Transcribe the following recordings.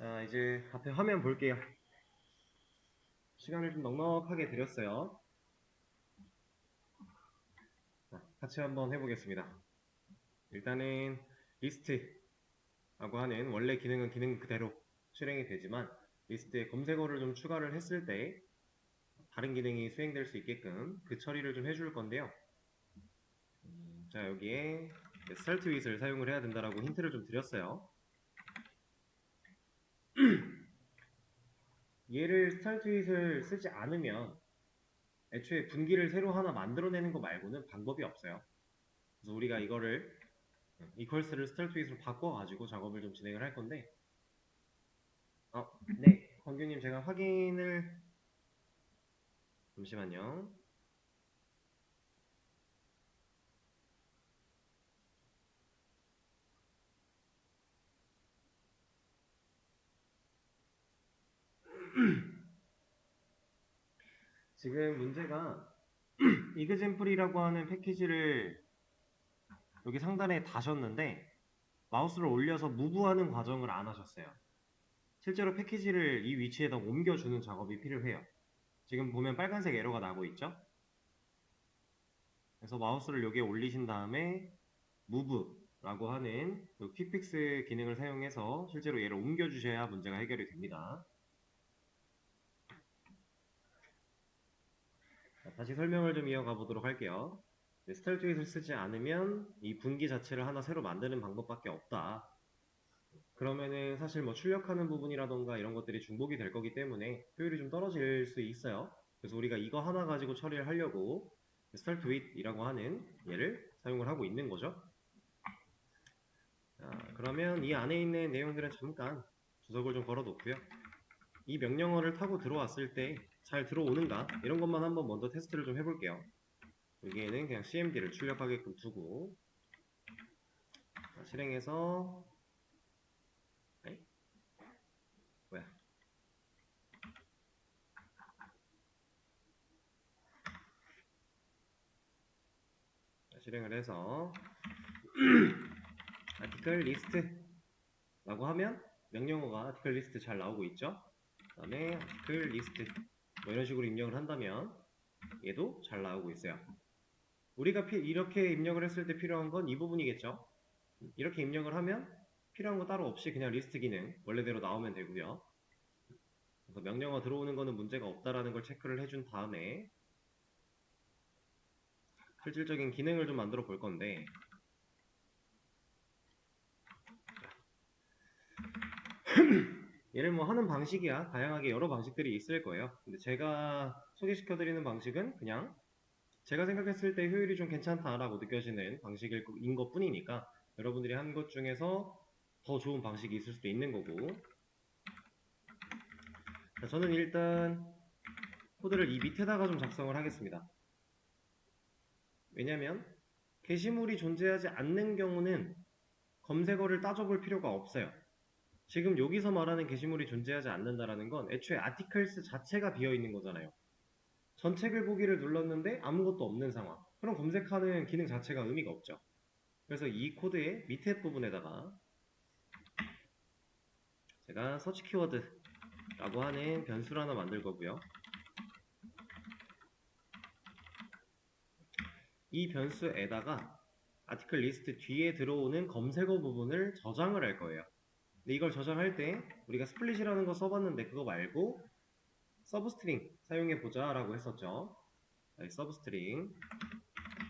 자, 이제 앞에 화면 볼게요. 시간을 좀 넉넉하게 드렸어요. 자, 같이 한번 해보겠습니다. 일단은 리스트라고 하는 원래 기능은 기능 그대로 실행이 되지만 리스트에 검색어를 좀 추가를 했을 때 다른 기능이 수행될 수 있게끔 그 처리를 좀 해줄 건데요. 자, 여기에 start with를 사용을 해야 된다라고 힌트를 좀 드렸어요. 얘를 start with를 쓰지 않으면 애초에 분기를 새로 하나 만들어내는 거 말고는 방법이 없어요. 그래서 우리가 이거를 equals를 start with로 바꿔가지고 작업을 좀 진행을 할 건데, 네, 권규님 제가 확인을 잠시만요. 지금 문제가 example이라고 하는 패키지를 여기 상단에 다셨는데 마우스를 올려서 무브하는 과정을 안 하셨어요. 실제로 패키지를 이 위치에다 옮겨주는 작업이 필요해요. 지금 보면 빨간색 에러가 나고 있죠? 그래서 마우스를 여기에 올리신 다음에 move라고 하는 퀵픽스 기능을 사용해서 실제로 얘를 옮겨주셔야 문제가 해결이 됩니다. 자, 다시 설명을 좀 이어가 보도록 할게요. 스타일트 윗을 쓰지 않으면 이 분기 자체를 하나 새로 만드는 방법밖에 없다. 그러면은 사실 뭐 출력하는 부분이라던가 이런 것들이 중복이 될 거기 때문에 효율이 좀 떨어질 수 있어요. 그래서 우리가 이거 하나 가지고 처리를 하려고 start with이라고 하는 얘를 사용을 하고 있는 거죠. 자, 그러면 이 안에 있는 내용들은 잠깐 주석을 좀 걸어 놓고요. 이 명령어를 타고 들어왔을 때 잘 들어오는가 이런 것만 한번 먼저 테스트를 좀 해볼게요. 여기에는 그냥 cmd를 출력하게끔 두고 실행해서 에이? 뭐야 실행을 해서 article list 라고 하면 명령어가 article list 잘 나오고 있죠. 그 다음에 article list 뭐 이런 식으로 입력을 한다면 얘도 잘 나오고 있어요. 우리가 이렇게 입력을 했을 때 필요한 건 이 부분이겠죠. 이렇게 입력을 하면 필요한 거 따로 없이 그냥 리스트 기능 원래대로 나오면 되고요. 그래서 명령어 들어오는 거는 문제가 없다라는 걸 체크를 해준 다음에 실질적인 기능을 좀 만들어 볼 건데 얘를 뭐 하는 방식이야 다양하게 여러 방식들이 있을 거예요. 근데 제가 소개시켜 드리는 방식은 그냥 제가 생각했을 때 효율이 좀 괜찮다라고 느껴지는 방식인 것 뿐이니까 여러분들이 한 것 중에서 더 좋은 방식이 있을 수도 있는 거고. 자, 저는 일단 코드를 이 밑에다가 좀 작성을 하겠습니다. 왜냐면 게시물이 존재하지 않는 경우는 검색어를 따져볼 필요가 없어요. 지금 여기서 말하는 게시물이 존재하지 않는다라는 건 애초에 articles 자체가 비어있는 거잖아요. 전책을 보기를 눌렀는데 아무것도 없는 상황. 그럼 검색하는 기능 자체가 의미가 없죠. 그래서 이 코드의 밑에 부분에다가 제가 서치 키워드라고 하는 변수를 하나 만들 거고요. 이 변수에다가 article list 뒤에 들어오는 검색어 부분을 저장을 할 거예요. 근데 이걸 저장할 때 우리가 스플릿이라는 거 써봤는데 그거 말고 서브스트링 사용해보자 라고 했었죠. 서브스트링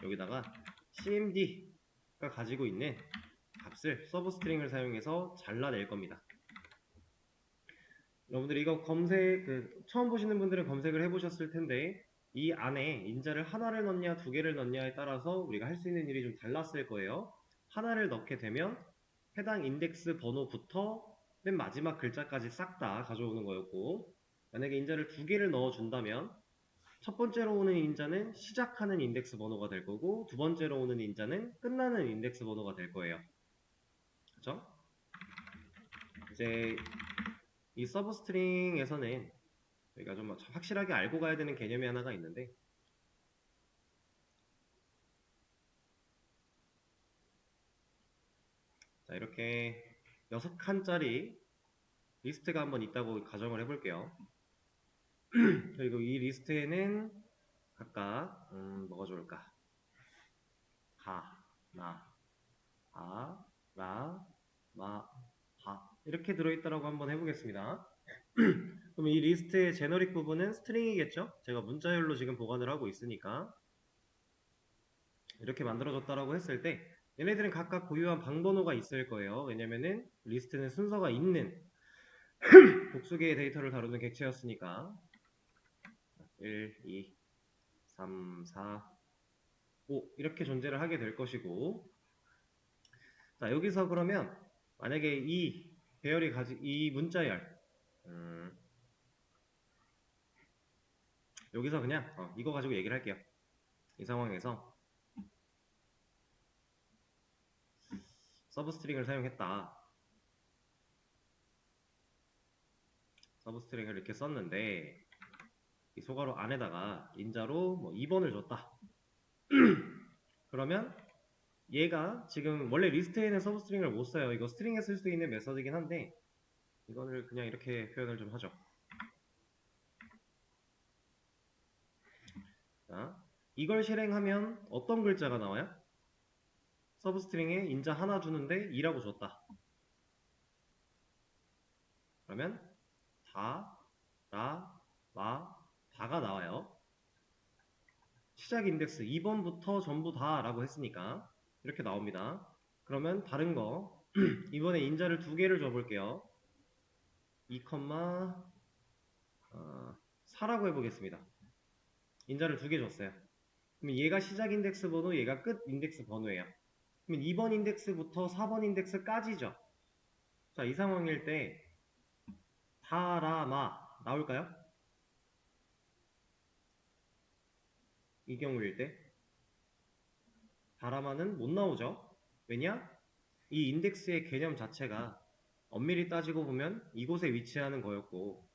여기다가 cmd가 가지고 있는 값을 서브스트링을 사용해서 잘라낼 겁니다. 여러분들이 이거 검색 처음 보시는 분들은 검색을 해보셨을 텐데 이 안에 인자를 하나를 넣냐 두 개를 넣냐에 따라서 우리가 할 수 있는 일이 좀 달랐을 거예요. 하나를 넣게 되면 해당 인덱스 번호부터 맨 마지막 글자까지 싹 다 가져오는 거였고, 만약에 인자를 두 개를 넣어준다면 첫 번째로 오는 인자는 시작하는 인덱스 번호가 될 거고 두 번째로 오는 인자는 끝나는 인덱스 번호가 될 거예요. 그죠? 이제 이 서브스트링에서는 우리가 좀 확실하게 알고 가야 되는 개념이 하나가 있는데, 자, 이렇게 6칸짜리 리스트가 한번 있다고 가정을 해볼게요. 그리고 이 리스트에는 각각 뭐가 좋을까? 가, 나, 아, 라, 마, 바 이렇게 들어있다라고 한번 해보겠습니다. 그럼 이 리스트의 제너릭 부분은 스트링이겠죠? 제가 문자열로 지금 보관을 하고 있으니까 이렇게 만들어졌다라고 했을 때 얘네들은 각각 고유한 방번호가 있을 거예요. 왜냐면은 리스트는 순서가 있는 복수개의 데이터를 다루는 객체였으니까 1, 2, 3, 4, 5 이렇게 존재를 하게 될 것이고, 자 여기서 그러면 만약에 이 배열이 이 문자열 여기서 그냥 이거 가지고 얘기를 할게요. 이 상황에서 서브스트링을 사용했다. 서브스트링을 이렇게 썼는데 이 소괄호 안에다가 인자로 뭐 2번을 줬다. 그러면 얘가 지금 원래 리스트에는 서브스트링을 못 써요. 이거 스트링에 쓸 수 있는 메서드이긴 한데 이거를 그냥 이렇게 표현을 좀 하죠. 자, 이걸 실행하면 어떤 글자가 나와요? 서브스트링에 인자 하나 주는데 2라고 줬다. 그러면 다, 라, 마, 바가 나와요. 시작 인덱스 2번부터 전부 다 라고 했으니까 이렇게 나옵니다. 그러면 다른 거 이번에 인자를 두 개를 줘볼게요. 2, 4라고 해보겠습니다. 인자를 두 개 줬어요. 그러면 얘가 시작 인덱스 번호, 얘가 끝 인덱스 번호예요. 그러면 2번 인덱스부터 4번 인덱스까지죠. 자, 이 상황일 때 다라마 나올까요? 이 경우일 때 다라마는 못 나오죠. 왜냐? 이 인덱스의 개념 자체가 엄밀히 따지고 보면 이곳에 위치하는 거였고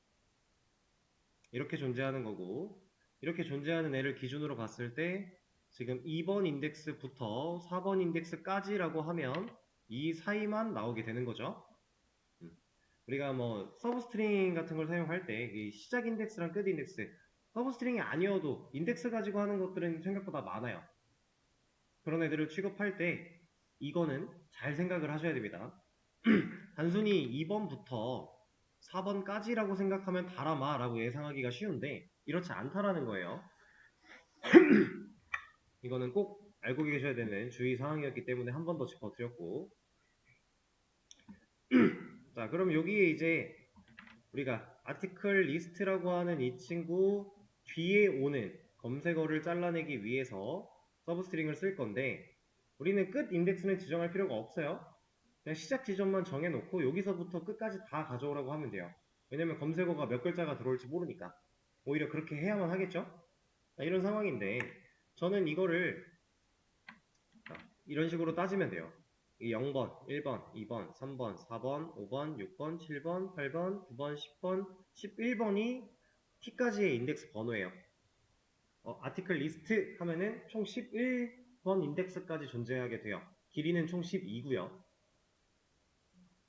이렇게 존재하는 거고, 이렇게 존재하는 애를 기준으로 봤을 때 지금 2번 인덱스부터 4번 인덱스까지라고 하면 이 사이만 나오게 되는 거죠. 우리가 뭐 서브스트링 같은 걸 사용할 때 이 시작 인덱스랑 끝 인덱스, 서브스트링이 아니어도 인덱스 가지고 하는 것들은 생각보다 많아요. 그런 애들을 취급할 때 이거는 잘 생각을 하셔야 됩니다. 단순히 2번부터 4번까지라고 생각하면 다라마라고 예상하기가 쉬운데 이렇지 않다라는 거예요. 이거는 꼭 알고 계셔야 되는 주의사항이었기 때문에 한 번 더 짚어드렸고, 자 그럼 여기에 이제 우리가 아티클 리스트라고 하는 이 친구 뒤에 오는 검색어를 잘라내기 위해서 서브스트링을 쓸 건데 우리는 끝 인덱스는 지정할 필요가 없어요. 그냥 시작 지점만 정해놓고 여기서부터 끝까지 다 가져오라고 하면 돼요. 왜냐면 검색어가 몇 글자가 들어올지 모르니까 오히려 그렇게 해야만 하겠죠. 이런 상황인데 저는 이거를 이런 식으로 따지면 돼요. 0번, 1번, 2번, 3번, 4번, 5번, 6번, 7번, 8번, 9번, 10번, 11번이 t까지의 인덱스 번호예요. 아티클 리스트 하면은 총 11번 인덱스까지 존재하게 돼요. 길이는 총 12고요.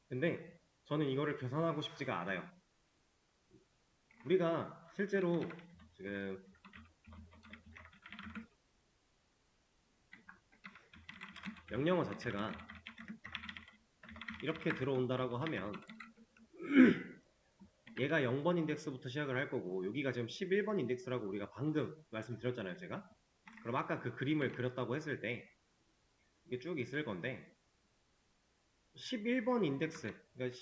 근데 저는 이거를 계산하고 싶지가 않아요. 우리가 실제로 지금 명령어 자체가 이렇게 들어온다라고 하면 얘가 0번 인덱스부터 시작을 할 거고 여기가 지금 11번 인덱스라고 우리가 방금 말씀드렸잖아요, 제가. 그럼 아까 그 그림을 그렸다고 했을 때 이게 쭉 있을 건데 11번 인덱스, 그러니까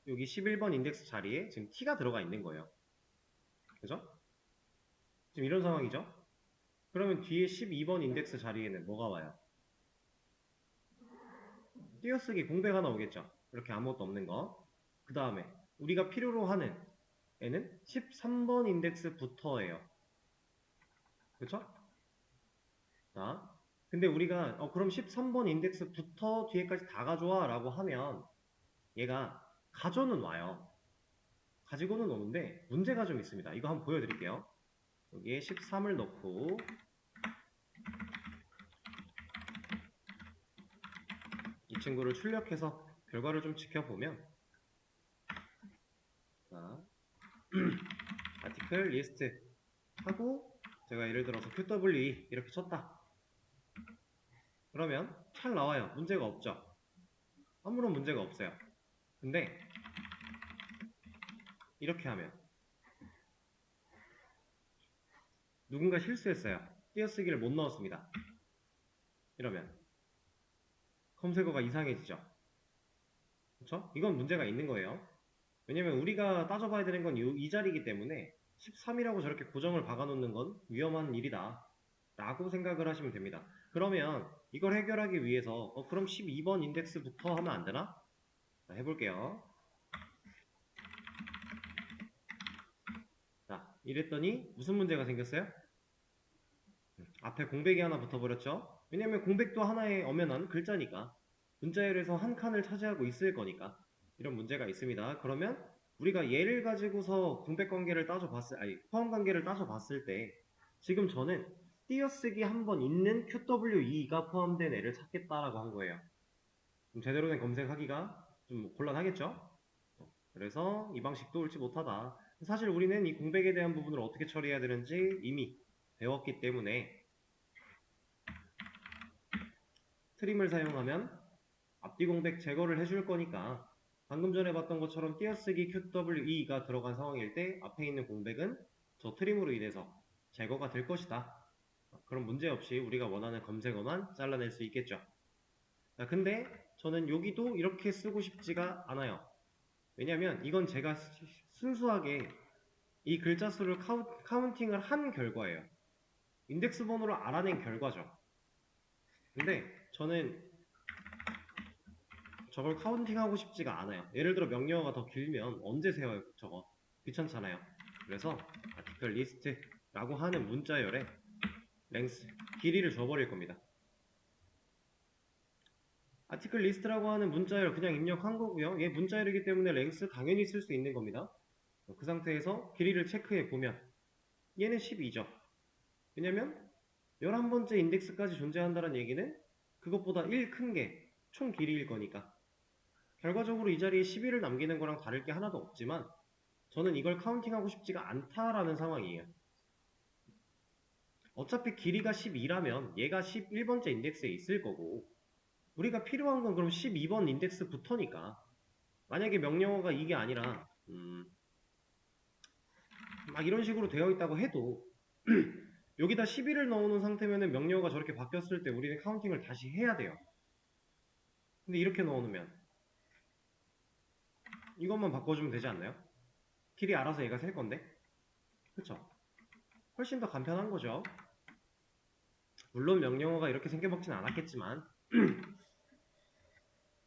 여기 11번 인덱스 자리에 지금 t가 들어가 있는 거예요. 그죠? 지금 이런 상황이죠? 그러면 뒤에 12번 인덱스 자리에는 뭐가 와요? 띄어쓰기 공백 하나 오겠죠? 이렇게 아무것도 없는 거. 그 다음에 우리가 필요로 하는 애는 13번 인덱스부터예요. 그쵸? 자, 근데 우리가 그럼 13번 인덱스부터 뒤에까지 다 가져와 라고 하면 얘가 가져는 와요. 가지고는 오는데 문제가 좀 있습니다. 이거 한번 보여드릴게요. 여기에 13을 넣고 이 친구를 출력해서 결과를 좀 지켜보면 article list 하고 제가 예를 들어서 QWE 이렇게 쳤다. 그러면 잘 나와요. 문제가 없죠. 아무런 문제가 없어요. 근데 이렇게 하면 누군가 실수했어요. 띄어쓰기를 못 넣었습니다. 이러면 검색어가 이상해지죠. 그쵸? 이건 문제가 있는 거예요. 왜냐면 우리가 따져봐야 되는 건 이 자리이기 때문에 13이라고 저렇게 고정을 박아놓는 건 위험한 일이다 라고 생각을 하시면 됩니다. 그러면 이걸 해결하기 위해서 그럼 12번 인덱스부터 하면 안 되나? 자, 해볼게요. 자, 이랬더니 무슨 문제가 생겼어요? 앞에 공백이 하나 붙어버렸죠? 왜냐면 공백도 하나의 엄연한 글자니까 문자열에서 한 칸을 차지하고 있을 거니까 이런 문제가 있습니다. 그러면 우리가 얘를 가지고서 공백 관계를 포함 관계를 따져봤을 때 지금 저는 띄어쓰기 한번 있는 QWE가 포함된 애를 찾겠다라고 한 거예요. 제대로 된 검색하기가 좀 곤란하겠죠? 그래서 이 방식도 옳지 못하다. 사실 우리는 이 공백에 대한 부분을 어떻게 처리해야 되는지 이미 배웠기 때문에 트림을 사용하면 앞뒤 공백 제거를 해줄 거니까 방금 전에 봤던 것처럼 띄어쓰기 QWE가 들어간 상황일 때 앞에 있는 공백은 저 트림으로 인해서 제거가 될 것이다. 그럼 문제없이 우리가 원하는 검색어만 잘라낼 수 있겠죠. 자, 근데 저는 여기도 이렇게 쓰고 싶지가 않아요. 왜냐면 이건 제가 순수하게 이 글자 수를 카운팅을 한 결과예요. 인덱스 번호를 알아낸 결과죠. 근데 저는 저걸 카운팅하고 싶지가 않아요. 예를 들어 명령어가 더 길면 언제 세워요? 저거 귀찮잖아요. 그래서 article list라고 하는 문자열에 length 길이를 줘버릴 겁니다. article list라고 하는 문자열 그냥 입력한 거고요. 얘 문자열이기 때문에 length 당연히 쓸 수 있는 겁니다. 그 상태에서 길이를 체크해 보면 얘는 12죠. 왜냐면 11번째 인덱스까지 존재한다는 얘기는 그것보다 1 큰 게 총 길이일 거니까. 결과적으로 이 자리에 11을 남기는 거랑 다를 게 하나도 없지만 저는 이걸 카운팅하고 싶지가 않다라는 상황이에요. 어차피 길이가 12라면 얘가 11번째 인덱스에 있을 거고 우리가 필요한 건 그럼 12번 인덱스부터니까 만약에 명령어가 이게 아니라 막 이런 식으로 되어 있다고 해도 여기다 11을 넣어놓은 상태면 명령어가 저렇게 바뀌었을 때 우리는 카운팅을 다시 해야 돼요. 근데 이렇게 넣어놓으면 이것만 바꿔주면 되지 않나요? 길이 알아서 얘가 셀 건데 그쵸? 훨씬 더 간편한 거죠. 물론 명령어가 이렇게 생겨먹진 않았겠지만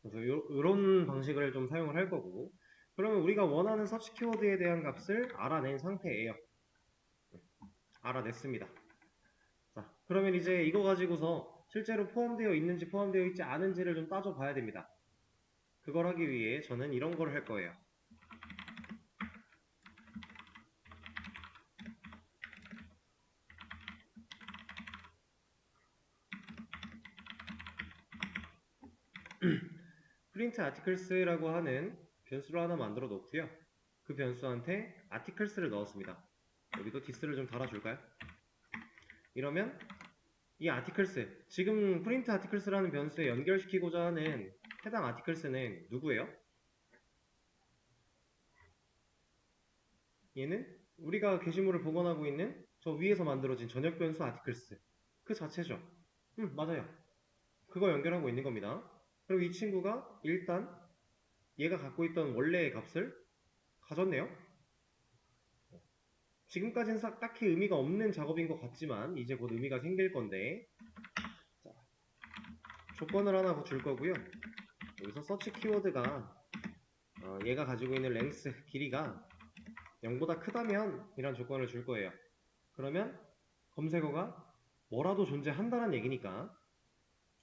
그래서 이런 방식을 좀 사용을 할 거고 그러면 우리가 원하는 서치 키워드에 대한 값을 알아낸 상태예요. 알아냈습니다. 자, 그러면 이제 이거 가지고서 실제로 포함되어 있는지 포함되어 있지 않은지를 좀 따져봐야 됩니다. 그걸 하기 위해 저는 이런 걸 할 거예요. print articles라고 하는 변수를 하나 만들어 놓고요. 그 변수한테 articles를 넣었습니다. 여기도 this를 좀 달아줄까요? 이러면 이 articles, 지금 print articles라는 변수에 연결시키고자 하는 해당 articles는 누구예요? 얘는 우리가 게시물을 복원하고 있는 저 위에서 만들어진 전역 변수 articles 그 자체죠. 맞아요. 그거 연결하고 있는 겁니다. 그리고 이 친구가 일단 얘가 갖고 있던 원래의 값을 가졌네요. 지금까지는 딱히 의미가 없는 작업인 것 같지만 이제 곧 의미가 생길 건데 자, 조건을 하나 줄 거고요. 여기서 서치 키워드가 얘가 가지고 있는 length 길이가 0보다 크다면 이런 조건을 줄 거예요. 그러면 검색어가 뭐라도 존재한다는 얘기니까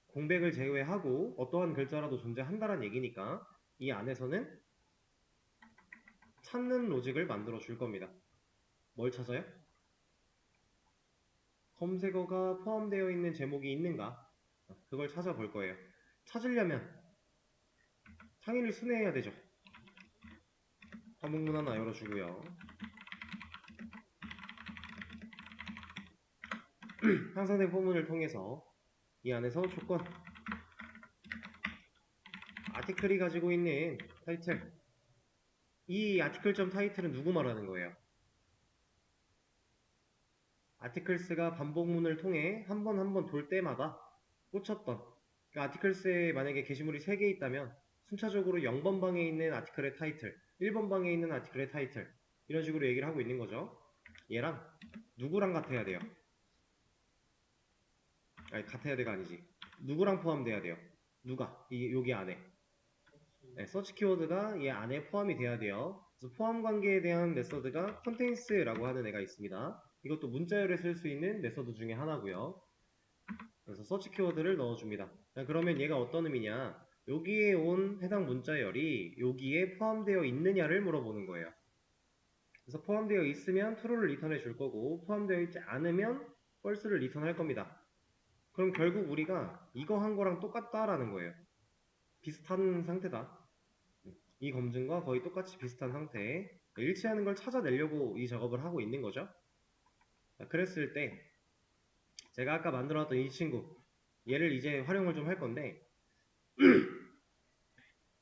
공백을 제외하고 어떠한 글자라도 존재한다는 얘기니까 이 안에서는 찾는 로직을 만들어 줄 겁니다. 뭘 찾아요? 검색어가 포함되어 있는 제목이 있는가? 그걸 찾아볼 거예요. 찾으려면 상위를 순회해야 되죠. 화목문 하나 열어주고요. 향상된 포문을 통해서 이 안에서 조건 아티클이 가지고 있는 타이틀, 이 아티클 타이틀은 누구 말하는 거예요? 아티클스가 반복문을 통해 한 번 한 번 돌 때마다 꽂혔던, 그 아티클스에 만약에 게시물이 3개 있다면 순차적으로 0번 방에 있는 아티클의 타이틀, 1번 방에 있는 아티클의 타이틀, 이런 식으로 얘기를 하고 있는 거죠. 얘랑 누구랑 같아야 돼요? 아니, 같아야 돼가 아니지. 누구랑 포함돼야 돼요? 누가? 여기 안에. 네, 서치 키워드가 이 안에 포함이 돼야 돼요. 그래서 포함 관계에 대한 메서드가 contains라고 하는 애가 있습니다. 이것도 문자열에 쓸 수 있는 메서드 중에 하나고요. 그래서 서치 키워드를 넣어줍니다. 자, 그러면 얘가 어떤 의미냐? 여기에 온 해당 문자열이 여기에 포함되어 있느냐를 물어보는 거예요. 그래서 포함되어 있으면 true를 리턴해 줄 거고, 포함되어 있지 않으면 false를 리턴할 겁니다. 그럼 결국 우리가 이거 한 거랑 똑같다라는 거예요. 비슷한 상태다. 이 검증과 거의 똑같이 비슷한 상태에 일치하는 걸 찾아내려고 이 작업을 하고 있는 거죠. 자, 그랬을 때 제가 아까 만들어놨던 이 친구, 얘를 이제 활용을 좀 할 건데,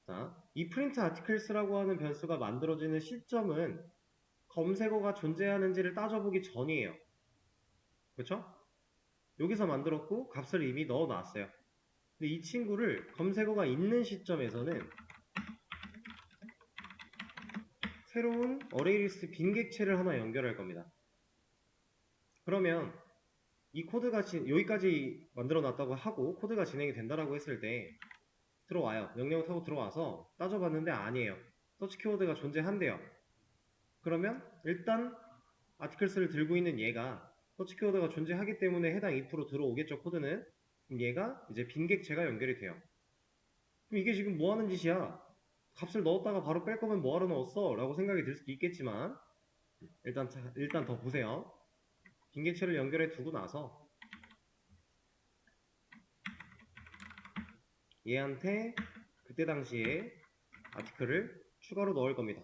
자, 이 프린트 아티클스라고 하는 변수가 만들어지는 시점은 검색어가 존재하는지를 따져보기 전이에요. 그렇죠? 여기서 만들었고 값을 이미 넣어놨어요. 근데 이 친구를 검색어가 있는 시점에서는 새로운 어레이리스트 빈객체를 하나 연결할 겁니다. 그러면 이 코드가 여기까지 만들어 놨다고 하고 코드가 진행이 된다라고 했을 때 들어와요. 명령을 타고 들어와서 따져봤는데 아니에요. 서치 키워드가 존재한대요. 그러면 일단 아티클스를 들고 있는 얘가 서치 키워드가 존재하기 때문에 해당 if로 들어오겠죠, 코드는. 그럼 얘가 이제 빈객체가 연결이 돼요. 그럼 이게 지금 뭐 하는 짓이야? 값을 넣었다가 바로 뺄 거면 뭐하러 넣었어? 라고 생각이 들 수도 있겠지만 일단 더 보세요. 빈객체를 연결해 두고 나서 얘한테 그때 당시에 아티클을 추가로 넣을 겁니다.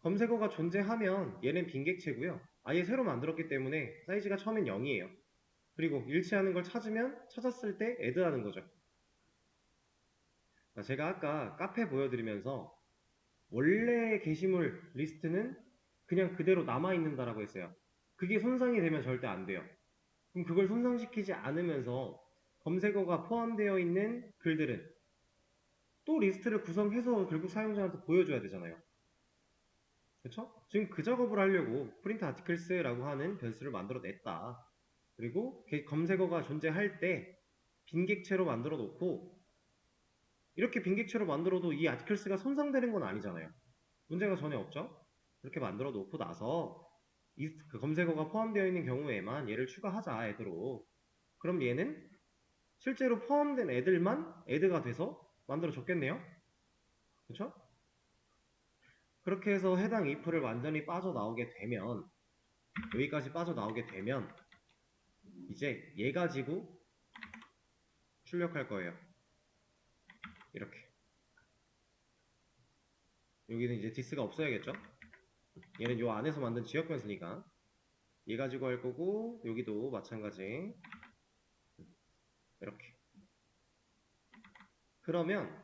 검색어가 존재하면 얘는 빈객체고요. 아예 새로 만들었기 때문에 사이즈가 처음엔 0이에요. 그리고 일치하는 걸 찾았을 때 add하는 거죠. 제가 아까 카페 보여드리면서 원래 게시물 리스트는 그냥 그대로 남아있는다라고 했어요. 그게 손상이 되면 절대 안 돼요. 그럼 그걸 손상시키지 않으면서 검색어가 포함되어 있는 글들은 또 리스트를 구성해서 결국 사용자한테 보여줘야 되잖아요. 그쵸? 지금 그 작업을 하려고 프린트 아티클스라고 하는 변수를 만들어냈다. 그리고 검색어가 존재할 때 빈객체로 만들어 놓고 이렇게 빈객체로 만들어도 이 아티클스가 손상되는 건 아니잖아요. 문제가 전혀 없죠? 그렇게 만들어 놓고 나서 그 검색어가 포함되어 있는 경우에만 얘를 추가하자, 애드로. 그럼 얘는 실제로 포함된 애들만 애드가 돼서 만들어졌겠네요? 그쵸? 그렇게 해서 해당 if를 완전히 빠져나오게 되면, 여기까지 빠져나오게 되면 이제 얘 가지고 출력할 거예요. 이렇게. 여기는 이제 디스가 없어야겠죠? 얘는 요 안에서 만든 지역 변수니까 얘 가지고 할 거고, 여기도 마찬가지. 이렇게. 그러면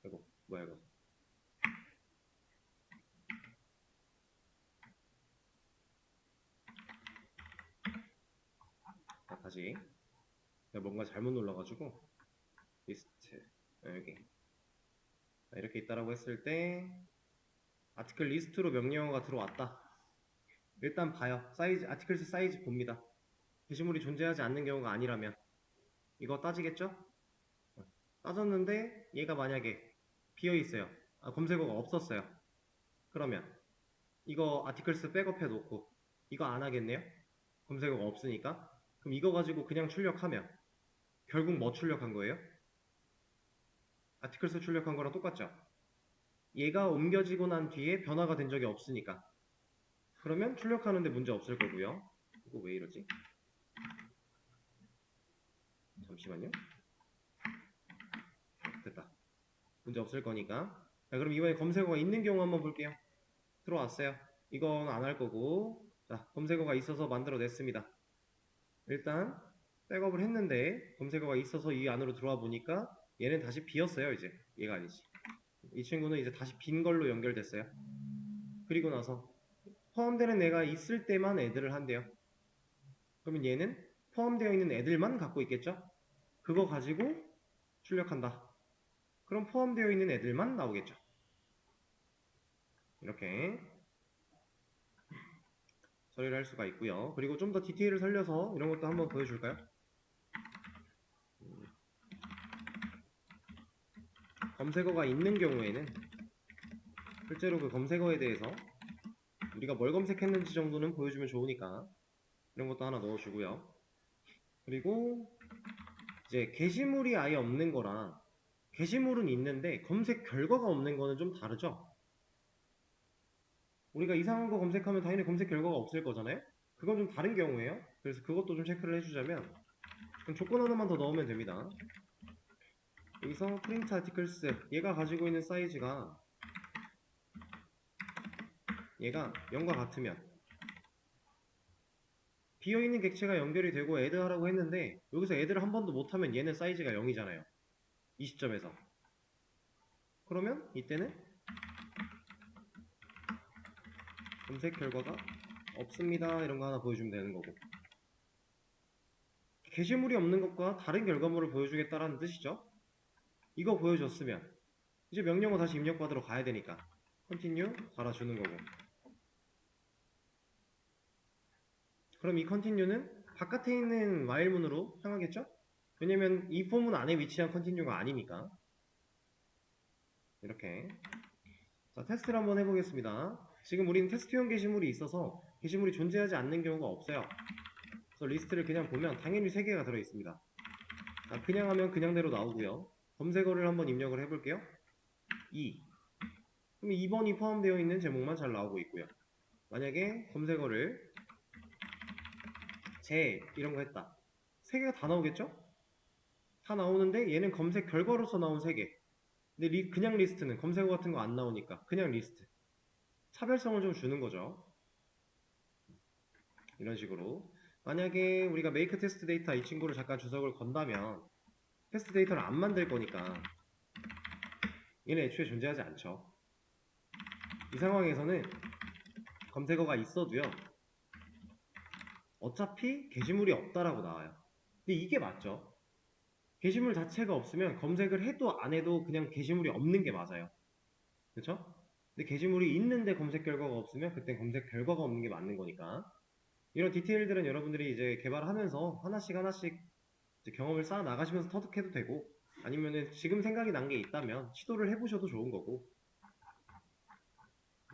이거 뭐야 이거. 다시. 내가 뭔가 잘못 눌러가지고 리스트 여기 이렇게 있다라고 했을 때 아티클 리스트로 명령어가 들어왔다. 일단 봐요. 사이즈, 아티클스 사이즈 봅니다. 게시물이 존재하지 않는 경우가 아니라면 이거 따지겠죠? 따졌는데 얘가 만약에 비어있어요. 검색어가 없었어요. 그러면 이거 아티클스 백업해 놓고 이거 안 하겠네요? 검색어가 없으니까. 그럼 이거 가지고 그냥 출력하면 결국 뭐 출력한 거예요? 아티클스 출력한 거랑 똑같죠? 얘가 옮겨지고 난 뒤에 변화가 된 적이 없으니까. 그러면 출력하는데 문제 없을 거고요. 이거 왜 이러지? 잠시만요. 됐다. 문제 없을 거니까. 자, 그럼 이번에 검색어가 있는 경우 한번 볼게요. 들어왔어요. 이건 안 할 거고, 자, 검색어가 있어서 만들어냈습니다. 일단 백업을 했는데 검색어가 있어서 이 안으로 들어와 보니까 얘는 다시 비었어요. 이제 얘가 아니지. 이 친구는 이제 다시 빈 걸로 연결됐어요. 그리고 나서 포함되는 애가 있을 때만 애들을 한대요. 그러면 얘는 포함되어 있는 애들만 갖고 있겠죠? 그거 가지고 출력한다. 그럼 포함되어 있는 애들만 나오겠죠. 이렇게 처리를 할 수가 있고요. 그리고 좀 더 디테일을 살려서 이런 것도 한번 보여줄까요? 검색어가 있는 경우에는 실제로 그 검색어에 대해서 우리가 뭘 검색했는지 정도는 보여주면 좋으니까 이런 것도 하나 넣어주고요. 그리고 이제 게시물이 아예 없는 거랑 게시물은 있는데 검색 결과가 없는 거는 좀 다르죠? 우리가 이상한 거 검색하면 당연히 검색 결과가 없을 거잖아요? 그건 좀 다른 경우예요. 그래서 그것도 좀 체크를 해주자면 그럼 조건 하나만 더 넣으면 됩니다. 여기서 프린트 아티클스 얘가 가지고 있는 사이즈가 얘가 0과 같으면 비어있는 객체가 연결이 되고 애드 하라고 했는데 여기서 애드를 한 번도 못하면 얘는 사이즈가 0이잖아요. 이 시점에서. 그러면 이때는 검색 결과가 없습니다. 이런 거 하나 보여주면 되는 거고. 게시물이 없는 것과 다른 결과물을 보여주겠다라는 뜻이죠. 이거 보여줬으면 이제 명령어 다시 입력받으러 가야 되니까 continue 달아주는 거고. 그럼 이 continue는 바깥에 있는 while문으로 향하겠죠? 왜냐면 이 포문 안에 위치한 continue가 아니니까. 이렇게. 자, 테스트를 한번 해보겠습니다. 지금 우리는 테스트용 게시물이 있어서 게시물이 존재하지 않는 경우가 없어요. 그래서 리스트를 그냥 보면 당연히 3개가 들어있습니다. 자, 그냥 하면 그냥대로 나오고요. 검색어를 한번 입력을 해볼게요. 2. 그럼 2번이 포함되어 있는 제목만 잘 나오고 있고요. 만약에 검색어를 제 이런 거 했다. 3개가 다 나오겠죠? 다 나오는데 얘는 검색 결과로서 나온 3개. 근데 그냥 리스트는 검색어 같은 거 안 나오니까 그냥 리스트. 차별성을 좀 주는 거죠. 이런 식으로. 만약에 우리가 make test 데이터 이 친구를 잠깐 주석을 건다면 테스트 데이터를 안 만들 거니까 얘는 애초에 존재하지 않죠. 이 상황에서는 검색어가 있어도요. 어차피 게시물이 없다라고 나와요. 근데 이게 맞죠? 게시물 자체가 없으면 검색을 해도 안 해도 그냥 게시물이 없는 게 맞아요. 그쵸? 근데 게시물이 있는데 검색 결과가 없으면 그땐 검색 결과가 없는 게 맞는 거니까. 이런 디테일들은 여러분들이 이제 개발하면서 하나씩 하나씩 이제 경험을 쌓아 나가시면서 터득해도 되고 아니면은 지금 생각이 난 게 있다면 시도를 해보셔도 좋은 거고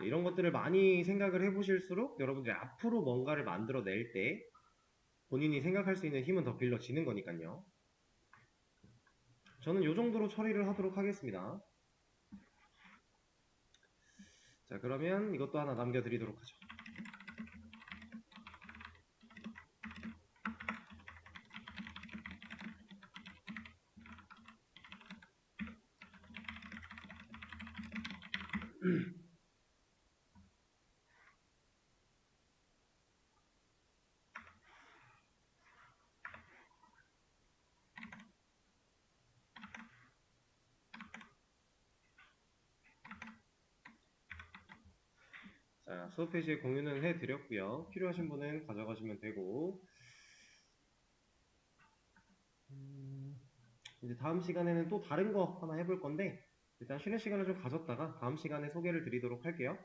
이런 것들을 많이 생각을 해보실수록 여러분들이 앞으로 뭔가를 만들어낼 때 본인이 생각할 수 있는 힘은 더 길러지는 거니까요. 저는 이 정도로 처리를 하도록 하겠습니다. 자, 그러면 이것도 하나 남겨드리도록 하죠. 자, 수업 페이지에 공유는 해드렸고요. 필요하신 분은 가져가시면 되고 이제 다음 시간에는 또 다른 거 하나 해볼 건데 일단 쉬는 시간을 좀 가졌다가 다음 시간에 소개를 드리도록 할게요.